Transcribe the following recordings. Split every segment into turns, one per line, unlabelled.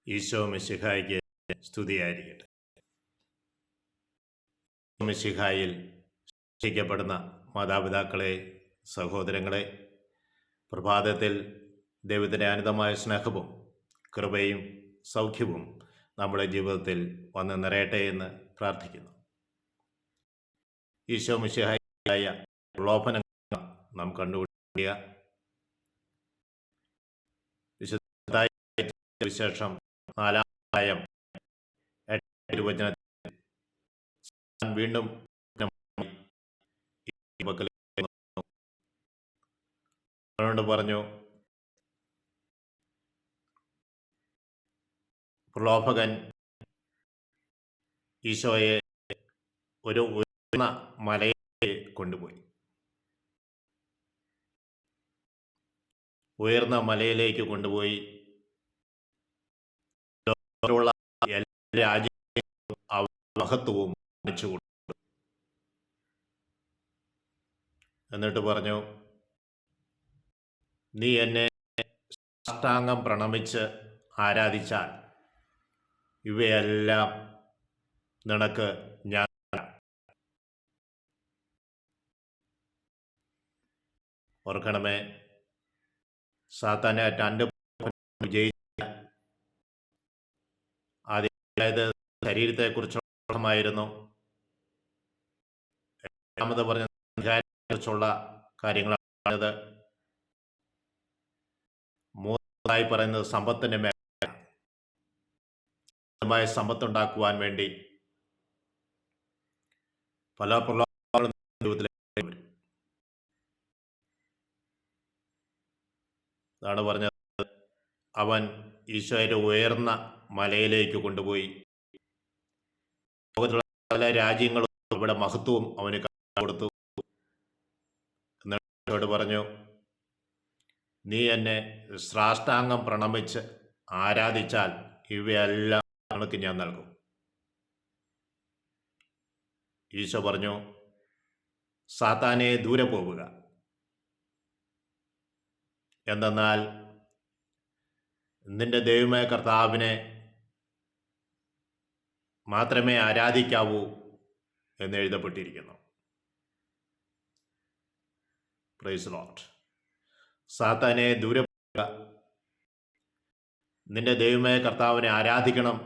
ഈശോ മിശിഹായ്ക്ക് സ്തുതിയായിരിക്കട്ടെ. മിശിഹായിൽ രക്ഷിക്കപ്പെടുന്ന മാതാപിതാക്കളെ, സഹോദരങ്ങളെ, പ്രഭാതത്തിൽ ദൈവത്തിൻ്റെ അനന്തമായ സ്നേഹവും കൃപയും സൗഖ്യവും നമ്മുടെ ജീവിതത്തിൽ വന്ന് നിറയട്ടെ എന്ന് പ്രാർത്ഥിക്കുന്നു. ഈശോ മിശിഹായ പ്രലോഭനങ്ങൾ നാം കണ്ടുപിടിക്കുക. വിശുദ്ധ വിശേഷം 4-ാം അധ്യായം 8-ാം തിരുവചനത്തിൽ വീണ്ടും അവനോട് പറഞ്ഞു, പ്രലോഭകൻ ഈശോയെ ഒരു ഉയർന്ന മലയിലേക്ക് കൊണ്ടുപോയി. ഉയർന്ന മലയിലേക്ക് കൊണ്ടുപോയി ലോകത്തിലുള്ള എല്ലാ രാജ്യങ്ങളും മഹത്വവും കാണിച്ചു കൊടുത്തു. എന്നിട്ട് പറഞ്ഞു, നീ എന്നെ സാഷ്ടാംഗം പ്രണമിച്ച് ആരാധിച്ചാൽ ഇവയെല്ലാം നിനക്ക് ഞാൻ. ഓർക്കണമേ, സാത്താനെ രണ്ട് വിജയിച്ച ആദ്യമായത് ശരീരത്തെക്കുറിച്ചുള്ളതായിരുന്നു. രണ്ടാമത് പറഞ്ഞ അധികാരത്തെക്കുറിച്ചുള്ള കാര്യങ്ങളാണത്. മൂന്നായി പറയുന്നത് സമ്പത്തിൻ്റെ മേഖല. സമ്പത്തുണ്ടാക്കുവാൻ വേണ്ടി പല പ്രലോഭനങ്ങളും ജീവിതത്തിലേക്ക് വരും. അതാണ് പറഞ്ഞത്, അവൻ ഈശോയുടെ ഉയർന്ന മലയിലേക്ക് കൊണ്ടുപോയി. ലോകത്തിലുള്ള പല രാജ്യങ്ങളും ഇവിടെ മഹത്വവും അവന് കൊടുത്തു. എന്നിട്ട് പറഞ്ഞു, നീ എന്നെ സാഷ്ടാംഗം പ്രണമിച്ച് ആരാധിച്ചാൽ ഇവയെല്ലാം നിനക്ക് ഞാൻ നൽകും. ഈശോ പറഞ്ഞു, സാത്താനെ ദൂരെ പോവുക. എന്തെന്നാൽ നിന്റെ ദൈവമായ കർത്താവിനെ മാത്രമേ ആരാധിക്കാവൂ എന്ന് എഴുതപ്പെട്ടിരിക്കുന്നു. Praise the Lord. സാത്താനെ ദൂരെ പോവുക, നിന്റെ ദൈവമായ കർത്താവിനെ ആരാധിക്കണം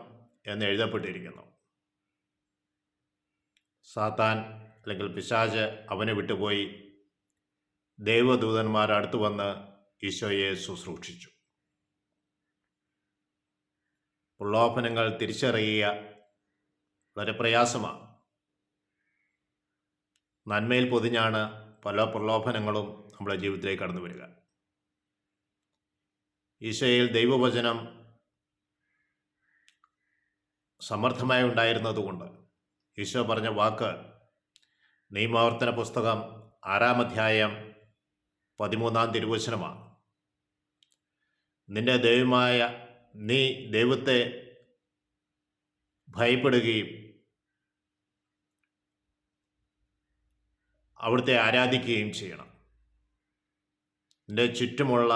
എന്ന് എഴുതപ്പെട്ടിരിക്കുന്നു. സാത്താൻ അല്ലെങ്കിൽ പിശാച് അവനെ വിട്ടുപോയി ദൈവദൂതന്മാർ അടുത്തു വന്ന് ഈശോയെ ശുശ്രൂഷിച്ചു. പ്രലോഭനങ്ങൾ തിരിച്ചറിയുക വളരെ പ്രയാസമാണ്. നന്മയിൽ പൊതിഞ്ഞാണ് പല പ്രലോഭനങ്ങളും നമ്മുടെ ജീവിതത്തിലേക്ക് കടന്നു വരിക. ഈശോയിൽ ദൈവവചനം സമർത്ഥമായി ഉണ്ടായിരുന്നതുകൊണ്ട് ഈശോ പറഞ്ഞ വാക്ക് നിയമാവർത്തന പുസ്തകം 6-ാം അധ്യായം 13-ാം തിരുവചനമാണ്. നിന്റെ ദൈവമായ നീ ദൈവത്തെ ഭയപ്പെടുകയും അവിടുത്തെ ആരാധിക്കുകയും ചെയ്യണം. നിന്റെ ചുറ്റുമുള്ള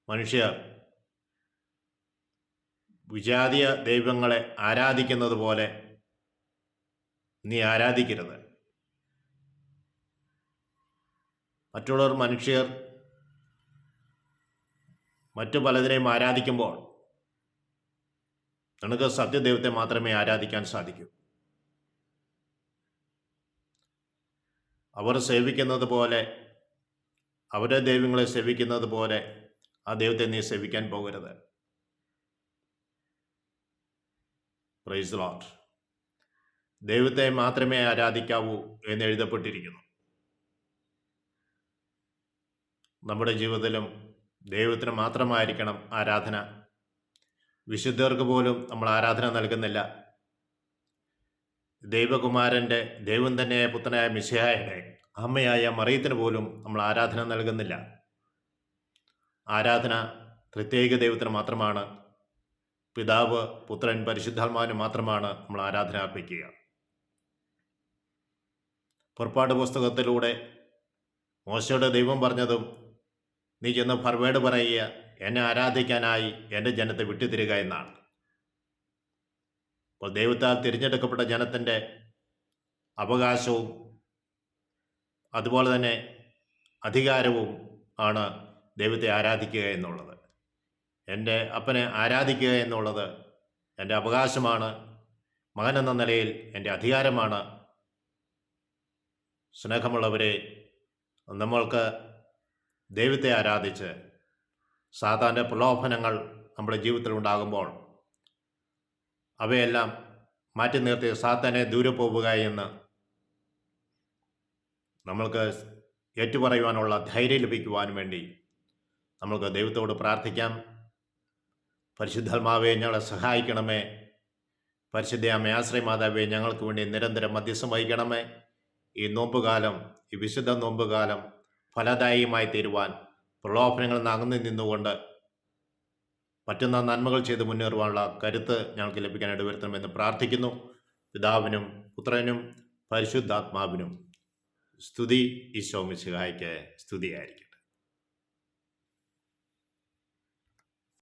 മനുഷ്യർ വിജാതീയ ദൈവങ്ങളെ ആരാധിക്കുന്നത് പോലെ നീ ആരാധിക്കരുത്. മറ്റുള്ളവർ മനുഷ്യർ മറ്റു പലതിനെയും ആരാധിക്കുമ്പോൾ നിനക്ക് സത്യദൈവത്തെ മാത്രമേ ആരാധിക്കാൻ സാധിക്കൂ. അവർ സേവിക്കുന്നത് പോലെ, അവരുടെ ദൈവങ്ങളെ സേവിക്കുന്നത് പോലെ ആ ദൈവത്തെ നീ സേവിക്കാൻ പോകരുത്. Praise the Lord. ദൈവത്തെ മാത്രമേ ആരാധിക്കാവൂ എന്ന് എഴുതപ്പെട്ടിരിക്കുന്നു. നമ്മുടെ ജീവിതത്തിലും ദൈവത്തിന് മാത്രമായിരിക്കണം ആരാധന. വിശുദ്ധർക്ക് പോലും നമ്മൾ ആരാധന നൽകുന്നില്ല. ദൈവകുമാരൻ്റെ, ദൈവം തന്നെയായ പുത്രനായ മിശിഹായുടെ അമ്മയായ മറിയത്തിന് പോലും നമ്മൾ ആരാധന നൽകുന്നില്ല. ആരാധന പ്രത്യേക ദൈവത്തിന് മാത്രമാണ്. പിതാവ്, പുത്രൻ, പരിശുദ്ധാത്മാവിന് മാത്രമാണ് നമ്മൾ ആരാധന അർപ്പിക്കുക. പുറപ്പാട് പുസ്തകത്തിലൂടെ മോശയുടെ ദൈവം പറഞ്ഞതും, നീ ചെന്ന് ഫർവോയോട് പറയുക, എന്നെ ആരാധിക്കാനായി എൻ്റെ ജനത്തെ വിട്ടുതരിക എന്നാണ്. അപ്പോൾ ദൈവത്താൽ തിരഞ്ഞെടുക്കപ്പെട്ട ജനത്തിൻ്റെ അവകാശവും അതുപോലെ തന്നെ അധികാരവും ആണ് ദൈവത്തെ ആരാധിക്കുക എന്നുള്ളത്. എൻ്റെ അപ്പനെ ആരാധിക്കുക എന്നുള്ളത് എൻ്റെ അവകാശമാണ്, മകനെന്ന നിലയിൽ എൻ്റെ അധികാരമാണ്. സ്നേഹമുള്ളവരെ, നമ്മൾക്ക് ദൈവത്തെ ആരാധിച്ച് സാത്താൻ്റെ പ്രലോഭനങ്ങൾ നമ്മുടെ ജീവിതത്തിൽ ഉണ്ടാകുമ്പോൾ അവയെല്ലാം മാറ്റി നിർത്തി സാത്താനെ ദൂരെ പോവുക എന്ന് നമ്മൾക്ക് ഏറ്റുപറയുവാനുള്ള ധൈര്യം ലഭിക്കുവാൻ വേണ്ടി നമ്മൾക്ക് ദൈവത്തോട് പ്രാർത്ഥിക്കാം. പരിശുദ്ധാത്മാവേ, ഞങ്ങളെ സഹായിക്കണമേ. പരിശുദ്ധ അമ്മേ, ആശ്രയമാതാവേ, ഞങ്ങൾക്ക് വേണ്ടി നിരന്തരം മധ്യസ്ഥം വഹിക്കണമേ. ഈ നോമ്പുകാലം, ഈ വിശുദ്ധ നോമ്പുകാലം ഫലദായകമായി തീരുവാൻ പ്രലോഭനങ്ങളിൽ നിന്ന് അകന്നു നിന്നുകൊണ്ട് പറ്റുന്ന നന്മകൾ ചെയ്ത് മുന്നേറുവാനുള്ള കരുത്ത് ഞങ്ങൾക്ക് ലഭിക്കാൻ ഇടവരുത്തണമെന്ന് പ്രാർത്ഥിക്കുന്നു. പിതാവിനും പുത്രനും പരിശുദ്ധാത്മാവിനും സ്തുതി. ഈശോ മിശിഹായ്ക്ക് സ്തുതിയായിരിക്കും.